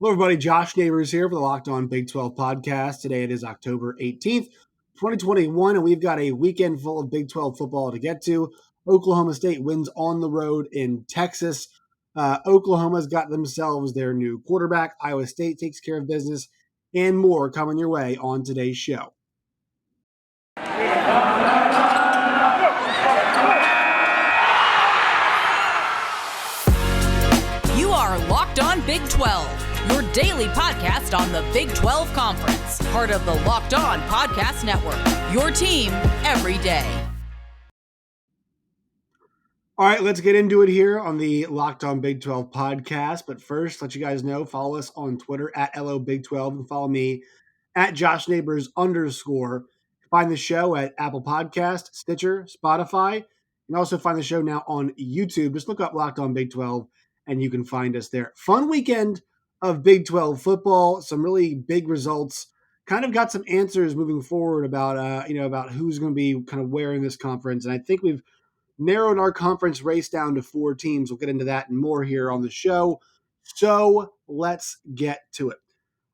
Hello, everybody. Josh Neighbors here for the Locked On Big 12 podcast. Today it is October 18th, 2021, and we've got a weekend full of Big 12 football to get to. Oklahoma State wins on the road in Texas. Oklahoma's got themselves their new quarterback. Iowa State takes care of business, and more coming your way on today's show. You are Locked On Big 12, your daily podcast on the Big 12 Conference, part of the Locked On Podcast Network, your team every day. All right, let's get into it here on the Locked On Big 12 podcast. But first, let you guys know, follow us on Twitter at LOBig12 and follow me at JoshNeighbors_. Find the show at Apple Podcast, Stitcher, Spotify. You can also find the show now on YouTube. Just look up Locked On Big 12 and you can find us there. Fun weekend of Big 12 football, some really big results. Kind of got some answers moving forward about about who's going to be kind of where in this conference. And I think we've narrowed our conference race down to 4 teams. We'll get into that and more here on the show. So let's get to it.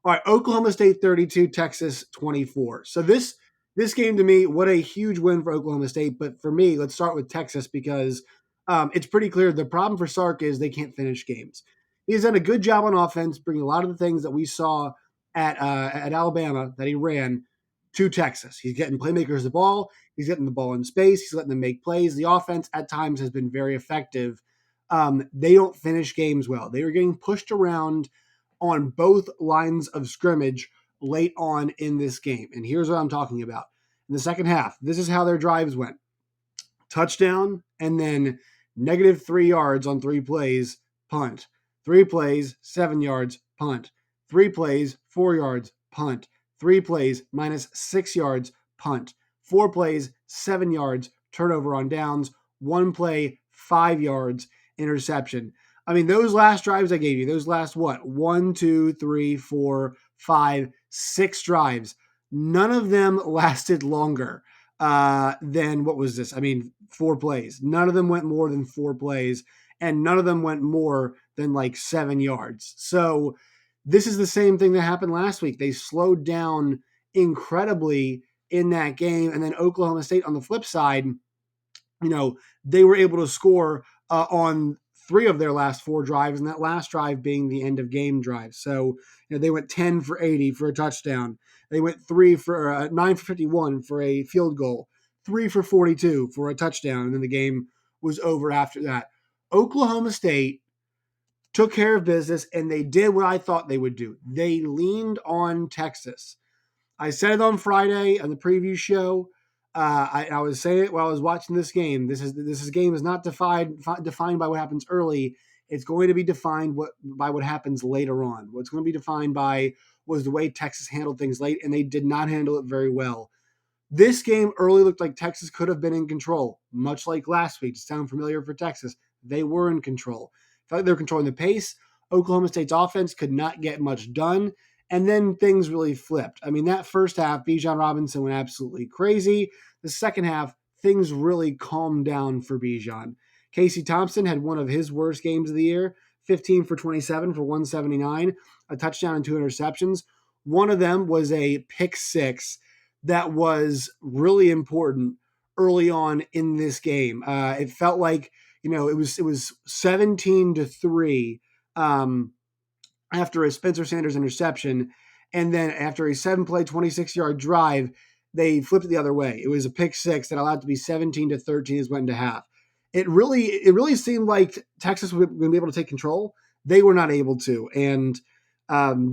All right, Oklahoma State 32, Texas 24. So this game to me, what a huge win for Oklahoma State. But for me, let's start with Texas because it's pretty clear the problem for Sark is they can't finish games. He's done a good job on offense, bringing a lot of the things that we saw at Alabama that he ran to Texas. He's getting playmakers the ball. He's getting the ball in space. He's letting them make plays. The offense at times has been very effective. They don't finish games well. They were getting pushed around on both lines of scrimmage late on in this game. And here's what I'm talking about. In the second half, this is how their drives went. Touchdown, and then -3 yards on 3 plays, punt. 3 plays, 7 yards, punt. 3 plays, 4 yards, punt. 3 plays, -6 yards, punt. 4 plays, 7 yards, turnover on downs. 1 play, 5 yards, interception. I mean, those last drives I gave you, those last what? 1, 2, 3, 4, 5, 6 drives. None of them lasted longer than what was this? I mean, 4 plays. None of them went more than 4 plays, and none of them went more than like 7 yards. So this is the same thing that happened last week. They slowed down incredibly in that game, and then Oklahoma State on the flip side, they were able to score on 3 of their last 4 drives, and that last drive being the end of game drive. So they went 10 for 80 for a touchdown. They went 9 for 51 for a field goal, 3 for 42 for a touchdown, and then the game was over after that. Oklahoma State took care of business, and they did what I thought they would do. They leaned on Texas. I said it on Friday on the preview show. I was saying it while I was watching this game. This game is not defined by what happens early. It's going to be defined by what happens later on. What's going to be defined by was the way Texas handled things late, and they did not handle it very well. This game early looked like Texas could have been in control, much like last week. Does it sound familiar for Texas? They were in control. Felt like they were controlling the pace. Oklahoma State's offense could not get much done. And then things really flipped. I mean, that first half, Bijan Robinson went absolutely crazy. The second half, things really calmed down for Bijan. Casey Thompson had one of his worst games of the year, 15 for 27 for 179, a touchdown and 2 interceptions. One of them was a pick 6 that was really important early on in this game. It felt like, it was 17-3. After a Spencer Sanders interception, and then after a 7-play, 26-yard drive, they flipped it the other way. It was a pick 6 that allowed it to be 17-13 as went into half. It really seemed like Texas was going to be able to take control. They were not able to, and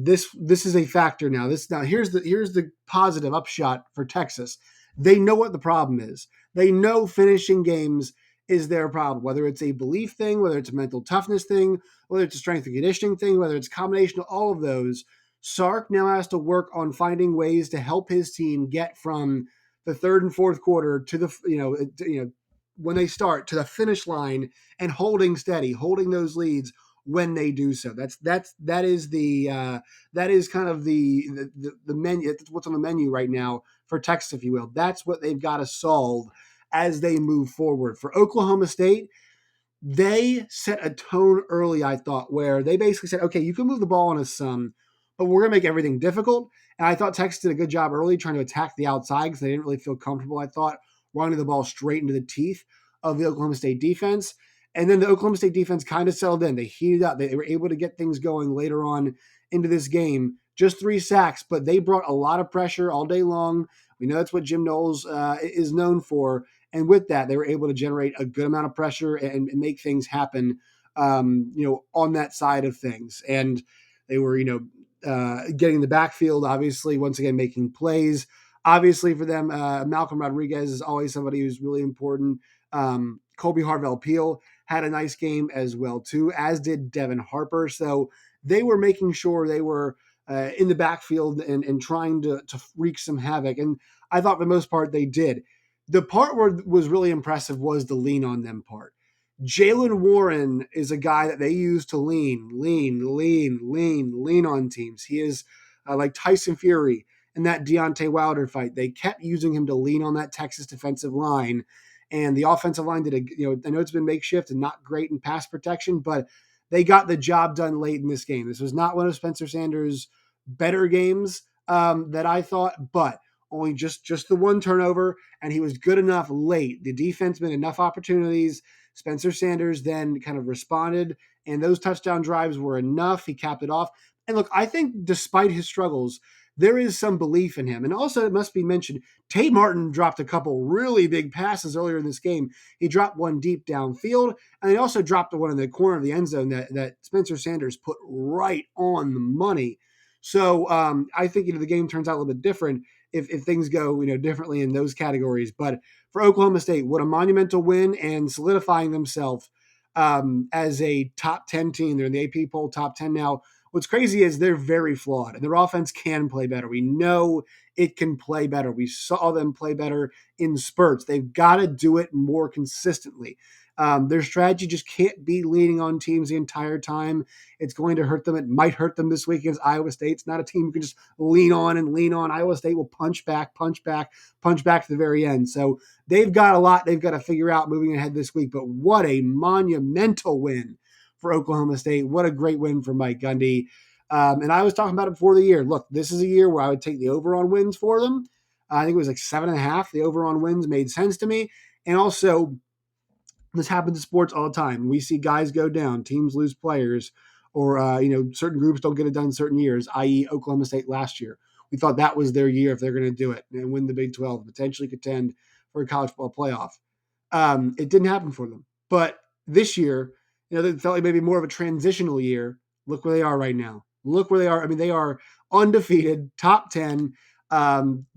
this is a factor now. Here's the positive upshot for Texas. They know what the problem is. They know finishing games is their problem, whether it's a belief thing, whether it's a mental toughness thing, whether it's a strength and conditioning thing, whether it's a combination of all of those. Sark now has to work on finding ways to help his team get from the third and fourth quarter to the when they start to the finish line and holding steady, holding those leads when they do so. That is kind of the menu. That's what's on the menu right now for Texas, if you will. That's what they've got to solve as they move forward. For Oklahoma State, they set a tone early, I thought, where they basically said, okay, you can move the ball on us some, but we're going to make everything difficult. And I thought Texas did a good job early trying to attack the outside because they didn't really feel comfortable, I thought, running the ball straight into the teeth of the Oklahoma State defense. And then the Oklahoma State defense kind of settled in. They heated up. They were able to get things going later on into this game. Just 3 sacks, but they brought a lot of pressure all day long. We know that's what Jim Knowles is known for. And with that, they were able to generate a good amount of pressure and make things happen, on that side of things. And they were, getting the backfield, obviously, once again, making plays. Obviously, for them, Malcolm Rodriguez is always somebody who's really important. Colby Harvell-Peel had a nice game as well, too, as did Devin Harper. So they were making sure they were in the backfield and trying to wreak some havoc. And I thought for the most part they did. The part where was really impressive was the lean on them part. Jalen Warren is a guy that they use to lean on teams. He is like Tyson Fury in that Deontay Wilder fight. They kept using him to lean on that Texas defensive line. And the offensive line did I know it's been makeshift and not great in pass protection, but they got the job done late in this game. This was not one of Spencer Sanders' better games that I thought, but only just the one turnover, and he was good enough late. The defense made enough opportunities. Spencer Sanders then kind of responded, and those touchdown drives were enough. He capped it off. And look, I think despite his struggles, there is some belief in him. And also, it must be mentioned, Tate Martin dropped a couple really big passes earlier in this game. He dropped one deep downfield, and he also dropped the one in the corner of the end zone that Spencer Sanders put right on the money. So I think the game turns out a little bit different if things go differently in those categories. But for Oklahoma State, what a monumental win and solidifying themselves as a top 10 team. They're in the AP poll top 10 now. What's crazy is they're very flawed, and their offense can play better. We know it can play better. We saw them play better in spurts. They've got to do it more consistently. Their strategy just can't be leaning on teams the entire time. It's going to hurt them. It might hurt them this week against Iowa State. It's not a team you can just lean on and lean on. Iowa State will punch back to the very end. So they've got a lot they've got to figure out moving ahead this week. But what a monumental win for Oklahoma State. What a great win for Mike Gundy. And I was talking about it before the year. Look, this is a year where I would take the over on wins for them. I think it was like 7.5. The over on wins made sense to me. And also, this happens in sports all the time. We see guys go down, teams lose players, or certain groups don't get it done in certain years, i.e. Oklahoma State last year. We thought that was their year if they're going to do it and win the Big 12, potentially contend for a college football playoff. It didn't happen for them. But this year, it felt like maybe more of a transitional year. Look where they are right now. Look where they are. I mean, they are undefeated, top 10,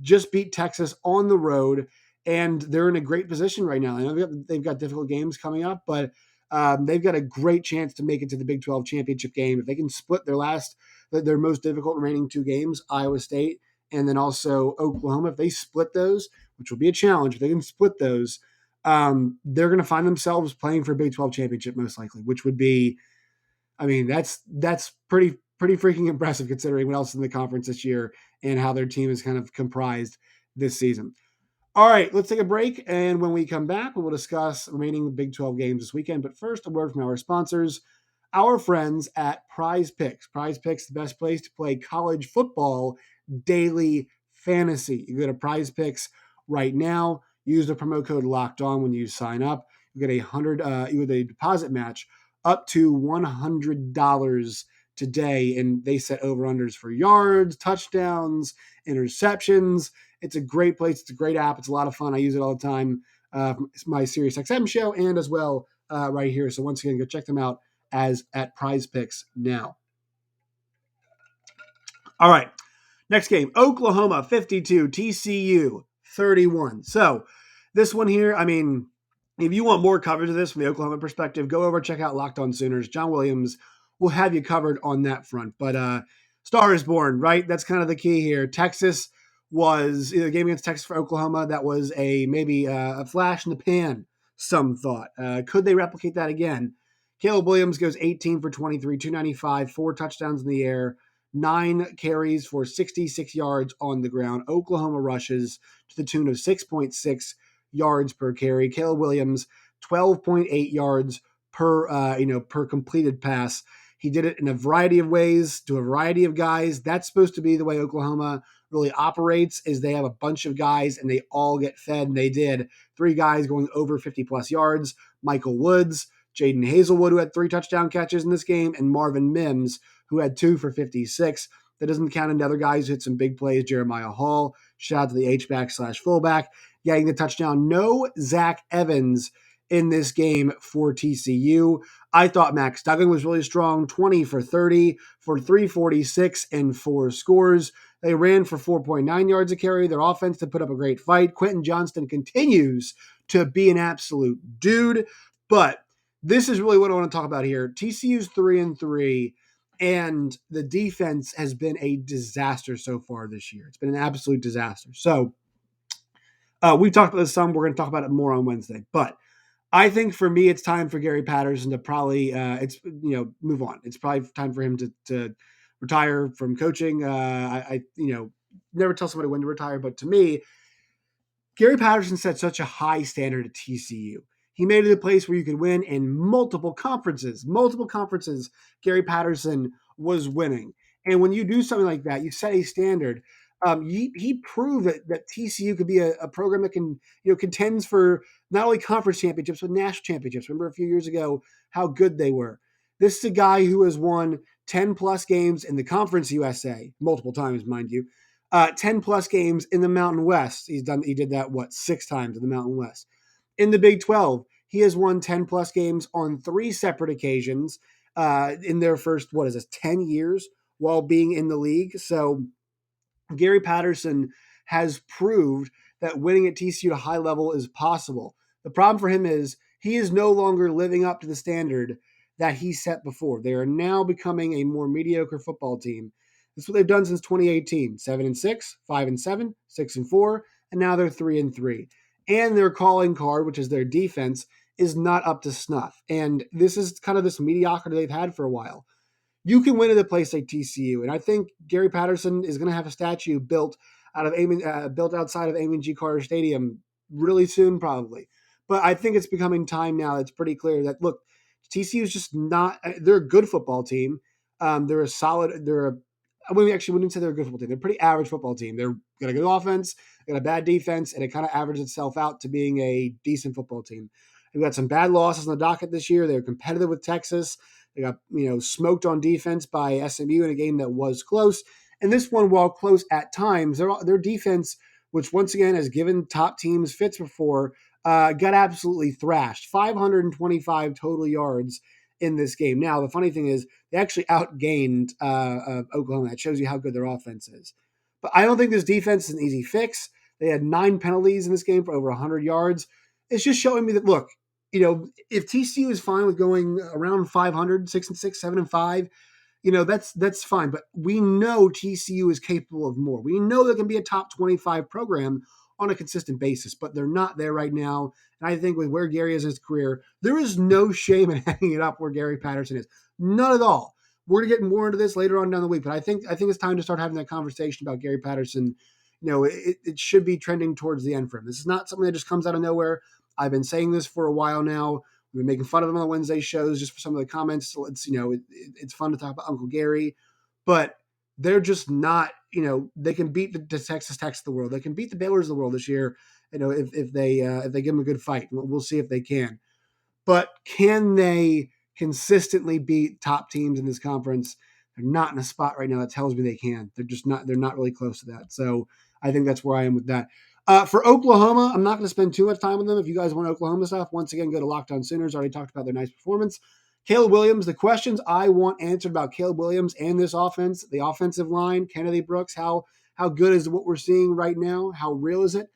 just beat Texas on the road, and they're in a great position right now. I know they've got difficult games coming up, but they've got a great chance to make it to the Big 12 championship game. If they can split their most difficult remaining 2 games, Iowa State and then also Oklahoma, if they split those, which will be a challenge, if they can split those, they're going to find themselves playing for a Big 12 championship most likely, which would be, that's pretty freaking impressive considering what else is in the conference this year and how their team is kind of comprised this season. All right, let's take a break, and when we come back, we will discuss remaining Big 12 games this weekend. But first, a word from our sponsors, our friends at Prize Picks. Prize Picks, the best place to play college football daily fantasy. You go to Prize Picks right now. Use the promo code Locked On when you sign up. You get you get a deposit match up to $100 today, and they set over unders for yards, touchdowns, interceptions. It's a great place. It's a great app. It's a lot of fun. I use it all the time. It's my SiriusXM show and as well right here. So once again, go check them out at Prize Picks now. All right. Next game, Oklahoma 52, TCU 31. So this one here, if you want more coverage of this from the Oklahoma perspective, go over, check out Locked On Sooners. John Williams will have you covered on that front. But Star is born, right? That's kind of the key here. Texas was the game against Texas for Oklahoma. That was maybe a flash in the pan, some thought. Could they replicate that again? Caleb Williams goes 18 for 23, 295, 4 touchdowns in the air, 9 carries for 66 yards on the ground. Oklahoma rushes to the tune of 6.6 yards per carry. Caleb Williams, 12.8 yards per completed pass. He did it in a variety of ways to a variety of guys. That's supposed to be the way Oklahoma really operates, is they have a bunch of guys and they all get fed. And they did. 3 guys going over 50 plus yards: Michael Woods, Jaden Hazelwood, who had 3 touchdown catches in this game, and Marvin Mims, who had 2 for 56. That doesn't count another guys who hit some big plays. Jeremiah Hall, shout out to the H-back/fullback, getting the touchdown. No Zach Evans in this game for TCU. I thought Max Duggan was really strong, 20 for 30 for 346 and 4 scores. They ran for 4.9 yards a carry. Their offense to put up a great fight. Quentin Johnston continues to be an absolute dude. But this is really what I want to talk about here. TCU's 3-3, and the defense has been a disaster so far this year. It's been an absolute disaster. So we've talked about this some. We're going to talk about it more on Wednesday. But I think for me, it's time for Gary Patterson to probably move on. It's probably time for him to retire from coaching. I never tell somebody when to retire, but to me, Gary Patterson set such a high standard at TCU. He made it a place where you could win in multiple conferences. Multiple conferences, Gary Patterson was winning. And when you do something like that, you set a standard. He proved that TCU could be a program that can, contends for not only conference championships, but national championships. Remember a few years ago how good they were. This is a guy who has won 10 plus games in the Conference USA, multiple times, mind you. 10 plus games in the Mountain West. He did that, 6 times in the Mountain West. In the Big 12, he has won 10 plus games on 3 separate occasions in their first, 10 years while being in the league. So Gary Patterson has proved that winning at TCU at a high level is possible. The problem for him is he is no longer living up to the standard that he set before. They are now becoming a more mediocre football team. That's what they've done since 2018. 7-6, 5-7, 6-4, and now they're 3-3. And their calling card, which is their defense, is not up to snuff. And this is kind of this mediocrity they've had for a while. You can win at a place like TCU, and I think Gary Patterson is going to have a statue built built outside of Amon G. Carter Stadium really soon, probably. But I think it's becoming time now. It's pretty clear that look, TCU is just not. They're a good football team. They're a solid. We actually wouldn't say they're a good football team. They're a pretty average football team. They're got a good offense, got a bad defense, and it kind of averages itself out to being a decent football team. They've got some bad losses on the docket this year. They're competitive with Texas. They got smoked on defense by SMU in a game that was close. And this one, while close at times, their defense, which once again has given top teams fits before, got absolutely thrashed. 525 total yards in this game. Now, the funny thing is they actually outgained Oklahoma. That shows you how good their offense is. But I don't think this defense is an easy fix. They had 9 penalties in this game for over 100 yards. It's just showing me that, look, if TCU is fine with going around 500, 6-6, 7-5, that's fine. But we know TCU is capable of more. We know they can be a top 25 program on a consistent basis, but they're not there right now. And I think with where Gary is in his career, there is no shame in hanging it up where Gary Patterson is. None at all. We're going to get more into this later on down the week, but I think it's time to start having that conversation about Gary Patterson. It should be trending towards the end for him. This is not something that just comes out of nowhere. I've been saying this for a while now. We've been making fun of him on the Wednesday shows just for some of the comments. So it's fun to talk about Uncle Gary, but they're just not, they can beat the Texas Techs of the world. They can beat the Baylors of the world this year, if they give them a good fight. We'll see if they can. But can they consistently beat top teams in this conference? They're not in a spot right now that tells me they can. They're not really close to that. So I think that's where I am with that. For Oklahoma, I'm not going to spend too much time on them. If you guys want Oklahoma stuff, once again, go to Locked On Sooners. I already talked about their nice performance. Caleb Williams, the questions I want answered about Caleb Williams and this offense, the offensive line, Kennedy Brooks, how good is what we're seeing right now? How real is it?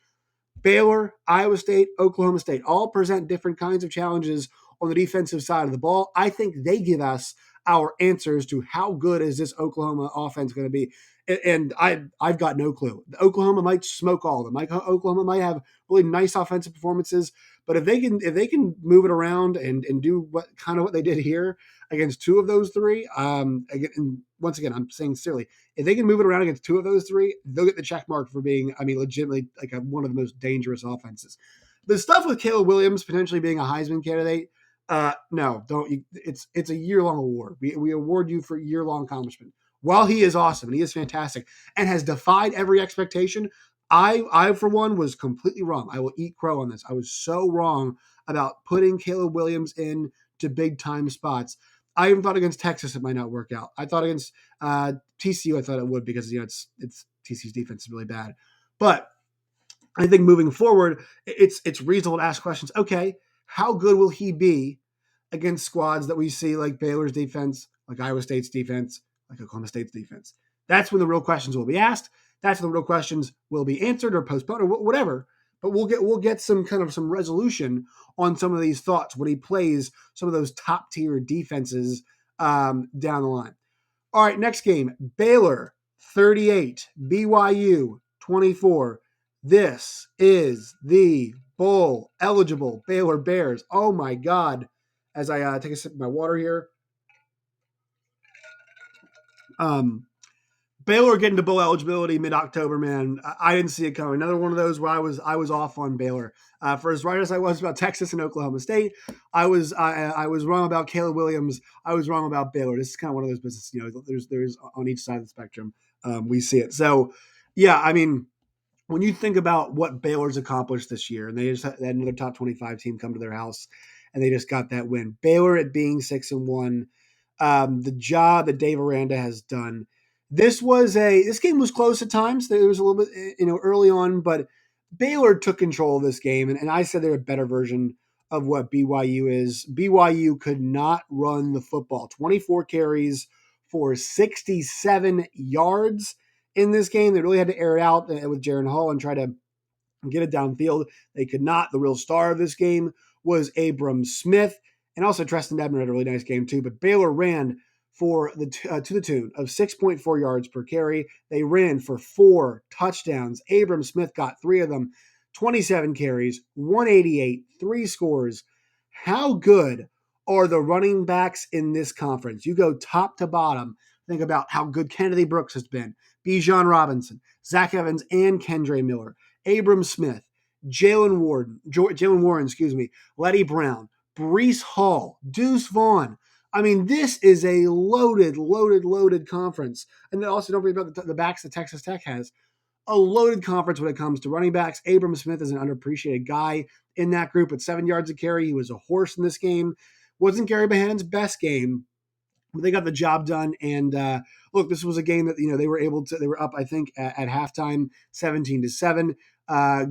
Baylor, Iowa State, Oklahoma State all present different kinds of challenges on the defensive side of the ball. I think they give us our answers to how good is this Oklahoma offense going to be. And I've got no clue. Oklahoma might smoke all of them. Oklahoma might have really nice offensive performances, but if they can move it around and do what they did here against 2 of those 3, and once again, I'm saying sincerely, if they can move it around against 2 of those 3, they'll get the check mark for being, legitimately one of the most dangerous offenses. The stuff with Caleb Williams potentially being a Heisman candidate, No, don't. It's a year long award. We award you for year long accomplishment. While he is awesome and he is fantastic and has defied every expectation, I for one was completely wrong. I will eat crow on this. I was so wrong about putting Caleb Williams in to big time spots. I even thought against Texas it might not work out. I thought against TCU I thought it would because it's TCU's defense is really bad, but I think moving forward, it's reasonable to ask questions. Okay, how good will he be against squads that we see like Baylor's defense, like Iowa State's defense, like Oklahoma State's defense? That's when the real questions will be asked. That's when the real questions will be answered or postponed or whatever. But we'll get some resolution on some of these thoughts when he plays some of those top tier defenses down the line. All right, next game, Baylor 38, BYU 24. This is the bowl eligible Baylor Bears. Oh my God. As I take a sip of my water here. Baylor getting to bowl eligibility mid-October, man. I didn't see it coming. Another one of those where I was off on Baylor. For as right as I was about Texas and Oklahoma State, I was wrong about Caleb Williams. I was wrong about Baylor. This is kind of one of those businesses. There's on each side of the spectrum. We see it. So, yeah, I mean, when you think about what Baylor's accomplished this year, and they just had another top 25 team come to their house, and they just got that win. Baylor at being 6-1, the job that Dave Aranda has done. This game was close at times. There was a little bit, early on, but Baylor took control of this game, and I said they're a better version of what BYU is. BYU could not run the football. 24 carries for 67 yards in this game. They really had to air it out with Jaron Hall and try to get it downfield. They could not. The real star of this game was Abram Smith, and also Treston Ebner had a really nice game too. But Baylor ran for to the tune of 6.4 yards per carry. They ran for 4 touchdowns. Abram Smith got 3 of them, 27 carries, 188, 3 scores. How good are the running backs in this conference? You go top to bottom. Think about how good Kennedy Brooks has been, Bijan Robinson, Zach Evans, and Kendre Miller. Abram Smith, Jalen Warren, Letty Brown, Brees Hall, Deuce Vaughn. I mean, this is a loaded conference. And then also don't forget about the backs that Texas Tech has. A loaded conference when it comes to running backs. Abram Smith is an underappreciated guy in that group at 7 yards a carry. He was a horse in this game. Wasn't Gary Bohannon's best game, they got the job done. And look, this was a game that they were up, I think, at halftime 17-7.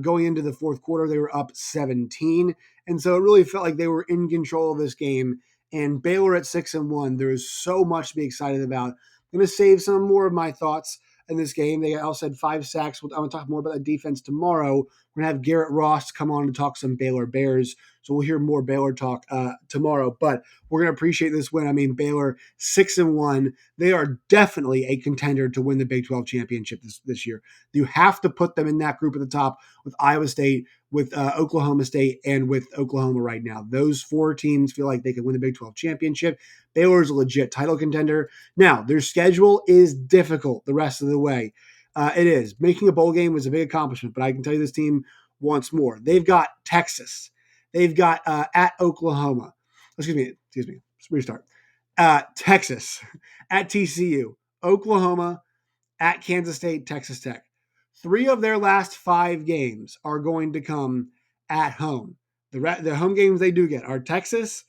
Going into the fourth quarter, they were up 17, and so it really felt like they were in control of this game. And Baylor at 6-1, there is so much to be excited about. I'm going to save some more of my thoughts in this game. They also had 5 sacks. I'm going to talk more about the defense tomorrow. We're going to have Garrett Ross come on to talk some Baylor Bears. So we'll hear more Baylor talk tomorrow. But we're going to appreciate this win. I mean, Baylor 6-1. They are definitely a contender to win the Big 12 championship this year. You have to put them in that group at the top with Iowa State, with Oklahoma State, and with Oklahoma right now. Those 4 teams feel like they can win the Big 12 championship. Baylor is a legit title contender. Now, their schedule is difficult the rest of the way. It is. Making a bowl game was a big accomplishment, but I can tell you this team wants more. They've got Texas. They've got at Oklahoma. Excuse me. Let's restart. Texas, at TCU, Oklahoma, at Kansas State, Texas Tech. 3 of their last 5 games are going to come at home. The home games they do get are Texas,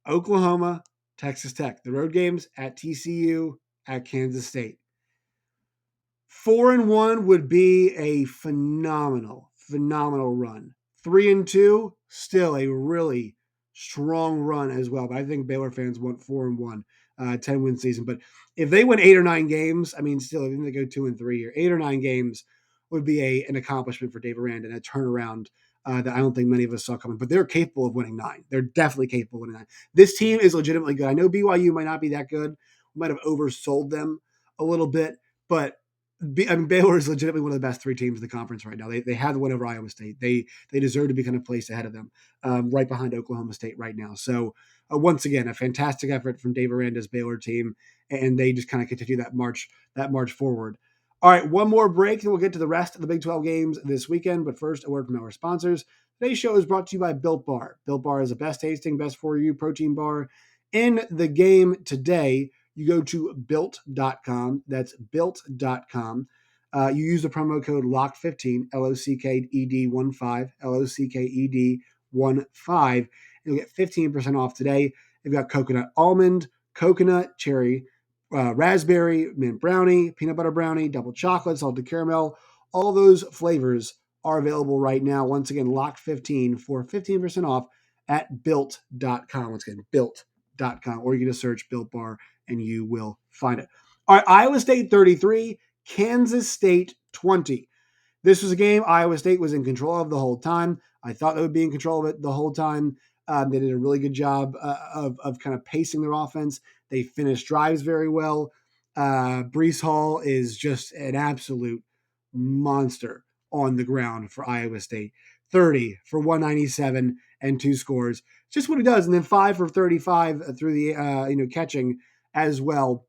Oklahoma, Texas Tech. The road games at TCU, at Kansas State. 4-1 would be a phenomenal run. 3-2, still a really strong run as well. But I think Baylor fans want 4-1, 10-win season. But if they win 8 or 9 games, I mean, still, if they go 2-3 or 8 or 9 games, would be an accomplishment for Dave Aranda and a turnaround that I don't think many of us saw coming. But they're capable of winning 9. They're definitely capable of winning 9. This team is legitimately good. I know BYU might not be that good. We might have oversold them a little bit, but Baylor is legitimately one of the best 3 teams in the conference right now. They had the win over Iowa State. They deserve to be kind of placed ahead of them, right behind Oklahoma State right now. So once again, a fantastic effort from Dave Aranda's Baylor team, and they just kind of continue that march forward. All right, one more break, and we'll get to the rest of the Big 12 games this weekend. But first, a word from our sponsors. Today's show is brought to you by Built Bar. Built Bar is the best tasting, best for you protein bar in the game today. You go to built.com. That's built.com. You use the promo code LOCK15, LOCKED15, LOCKED15. And you'll get 15% off today. They've got coconut almond, coconut, cherry, raspberry, mint brownie, peanut butter brownie, double chocolate, salted caramel. All those flavors are available right now. Once again, lock 15 for 15% off at built.com. Once again, built.com, or you can just search Built Bar and you will find it. All right, Iowa State 33, Kansas State 20. This was a game Iowa State was in control of the whole time. I thought they would be in control of it the whole time. They did a really good job of kind of pacing their offense. They finished drives very well. Brees Hall is just an absolute monster on the ground for Iowa State. 30 for 197 and 2 scores. Just what he does. And then 5 for 35 through the catching as well.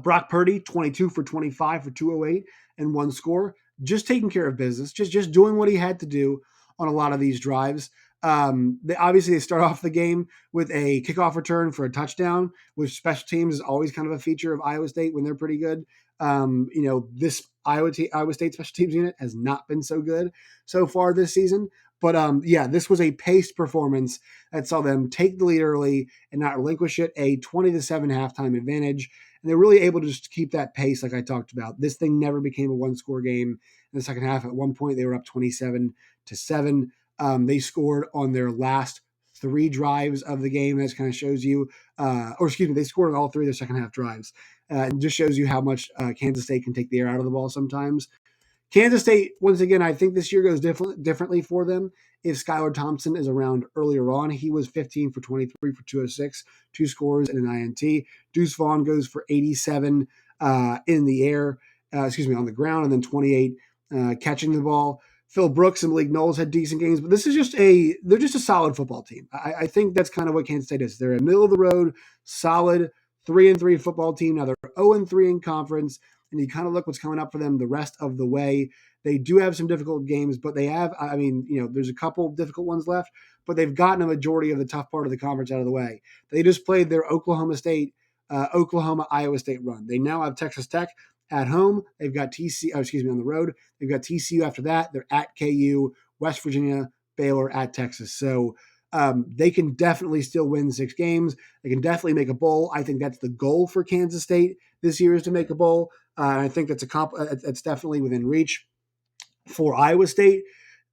Brock Purdy, 22 for 25 for 208 and 1 score. Just taking care of business, just doing what he had to do on a lot of these drives. They start off the game with a kickoff return for a touchdown, which special teams is always kind of a feature of Iowa State when they're pretty good. This Iowa State special teams unit has not been so good so far this season. But this was a paced performance that saw them take the lead early and not relinquish it, a 20-7 halftime advantage. And they're really able to just keep that pace like I talked about. This thing never became a one-score game in the second half. At one point, they were up 27-7. They scored on their last 3 drives of the game. That kind of shows you, they scored on all 3 of their second half drives. It just shows you how much Kansas State can take the air out of the ball sometimes. Kansas State, once again, I think this year goes differently for them. If Skylar Thompson is around earlier on, he was 15 for 23 for 206, 2 scores and an INT. Deuce Vaughn goes for 87 in the air, on the ground, and then 28 catching the ball. Phil Brooks and Malik Knowles had decent games, but they're just a solid football team. I think that's kind of what Kansas State is. They're a middle of the road, solid 3-3 football team. Now they're 0-3 in conference. And you kind of look what's coming up for them the rest of the way. They do have some difficult games, but there's a couple difficult ones left, but they've gotten a majority of the tough part of the conference out of the way. They just played their Oklahoma, Iowa State run. They now have Texas Tech at home. They've got on the road. They've got TCU after that. They're at KU, West Virginia, Baylor, at Texas. So they can definitely still win 6 games. They can definitely make a bowl. I think that's the goal for Kansas State this year, is to make a bowl. I think that's definitely within reach for Iowa State.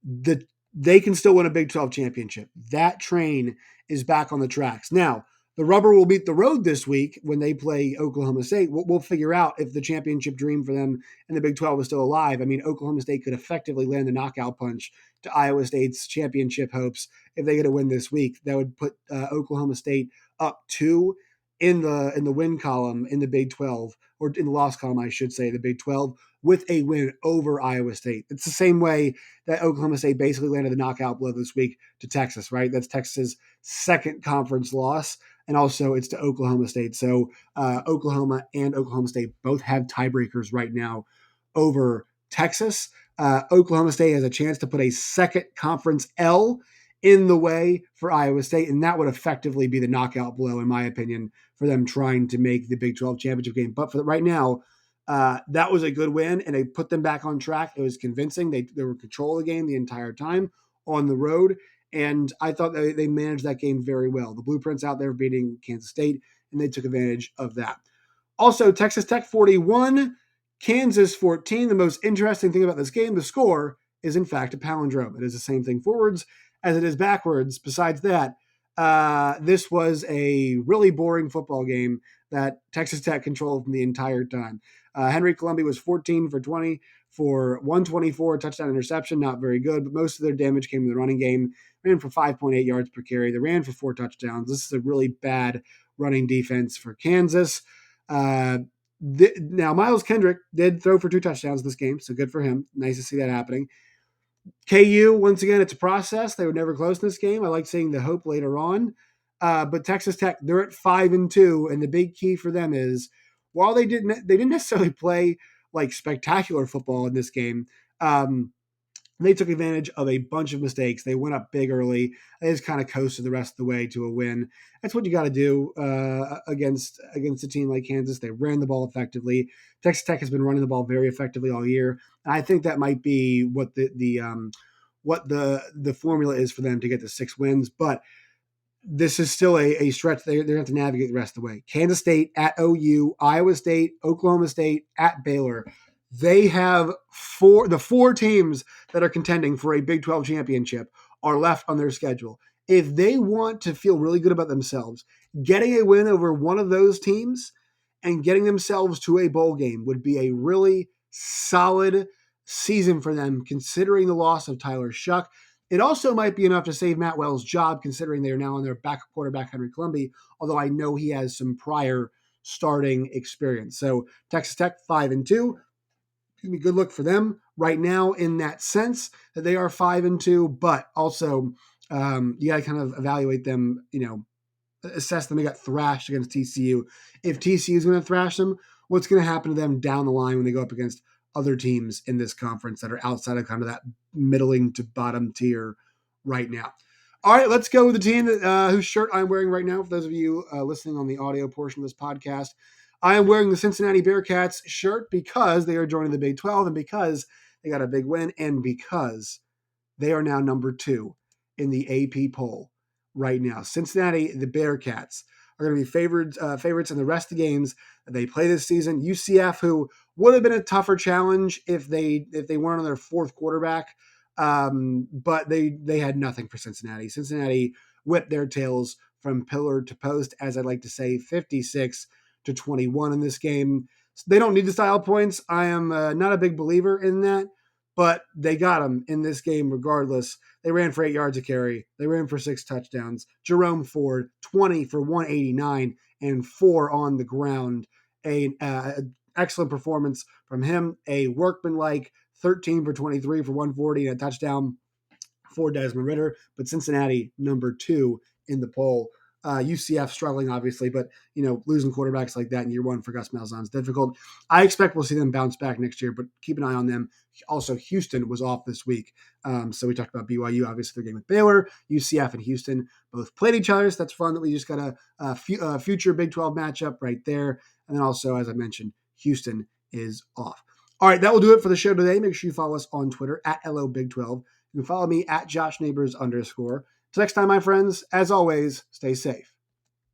They can still win a Big 12 championship. That train is back on the tracks. Now, the rubber will meet the road this week when they play Oklahoma State. We'll figure out if the championship dream for them in the Big 12 is still alive. I mean, Oklahoma State could effectively land the knockout punch to Iowa State's championship hopes if they get a win this week. That would put Oklahoma State up 2 in the win column in the Big 12, or in the loss column, I should say, the Big 12, with a win over Iowa State. It's the same way that Oklahoma State basically landed the knockout blow this week to Texas, right? That's Texas's second conference loss, and also it's to Oklahoma State. So Oklahoma and Oklahoma State both have tiebreakers right now over Texas. Oklahoma State has a chance to put a second conference L in the way for Iowa State, and that would effectively be the knockout blow, in my opinion, for them trying to make the Big 12 championship game. But for right now, that was a good win, and they put them back on track. It was convincing. They were in control of the game the entire time on the road, and I thought they managed that game very well. The blueprint's out there beating Kansas State, and they took advantage of that. Also, Texas Tech 41, Kansas 14. The most interesting thing about this game, the score, is in fact a palindrome. It is the same thing forwards as it is backwards. Besides that, this was a really boring football game that Texas Tech controlled from the entire time. Henry Columbia was 14 for 20 for 124, touchdown interception, not very good, but most of their damage came in the running game. Ran for 5.8 yards per carry. They ran for 4 touchdowns. This is a really bad running defense for Kansas. Now, Miles Kendrick did throw for 2 touchdowns this game, so good for him. Nice to see that happening. KU, once again, it's a process. They were never close in this game. I like seeing the hope later on. But Texas Tech, they're at 5-2, and the big key for them is, while they didn't necessarily play like spectacular football in this game, They took advantage of a bunch of mistakes. They went up big early. They just kind of coasted the rest of the way to a win. That's what you got to do against a team like Kansas. They ran the ball effectively. Texas Tech has been running the ball very effectively all year. And I think that might be what the formula is for them to get to 6 wins. But this is still a stretch they're going to have to navigate the rest of the way. Kansas State at OU, Iowa State, Oklahoma State at Baylor. They have the four teams that are contending for a Big 12 championship are left on their schedule. If they want to feel really good about themselves, getting a win over one of those teams and getting themselves to a bowl game would be a really solid season for them, considering the loss of Tyler Shuck. It also might be enough to save Matt Wells' job, considering they are now on their backup quarterback, Henry Colombi, although I know he has some prior starting experience. So Texas Tech 5-2. Good look for them right now in that sense that they are 5-2, but also you got to kind of evaluate them, assess them. They got thrashed against TCU. If TCU is going to thrash them, what's going to happen to them down the line when they go up against other teams in this conference that are outside of kind of that middling to bottom tier right now? All right, let's go with the team that whose shirt I'm wearing right now. For those of you listening on the audio portion of this podcast, I am wearing the Cincinnati Bearcats shirt because they are joining the Big 12 and because they got a big win and because they are now number 2 in the AP poll right now. Cincinnati, the Bearcats, are going to be favorites in the rest of the games that they play this season. UCF, who would have been a tougher challenge if they weren't on their fourth quarterback, but they had nothing for Cincinnati. Cincinnati whipped their tails from pillar to post, as I'd like to say, 56-21 in this game. They don't need the style points. I am not a big believer in that, but they got them in this game regardless. They ran for 8 yards a carry. They ran for 6 touchdowns. Jerome Ford, 20 for 189 and 4 on the ground. An excellent performance from him. A workmanlike 13 for 23 for 140 and a touchdown for Desmond Ritter. But Cincinnati, number 2 in the poll. UCF struggling, obviously, but losing quarterbacks like that in year one for Gus Malzahn is difficult. I expect we'll see them bounce back next year, but keep an eye on them. Also, Houston was off this week, so we talked about BYU, obviously their game with Baylor. UCF and Houston both played each other, so that's fun that we just got a future Big 12 matchup right there. And then also, as I mentioned, Houston is off. All right, that will do it for the show today. Make sure you follow us on Twitter at LOBig12. You can follow me at JoshNeighbors_. Till next time, my friends, as always, stay safe.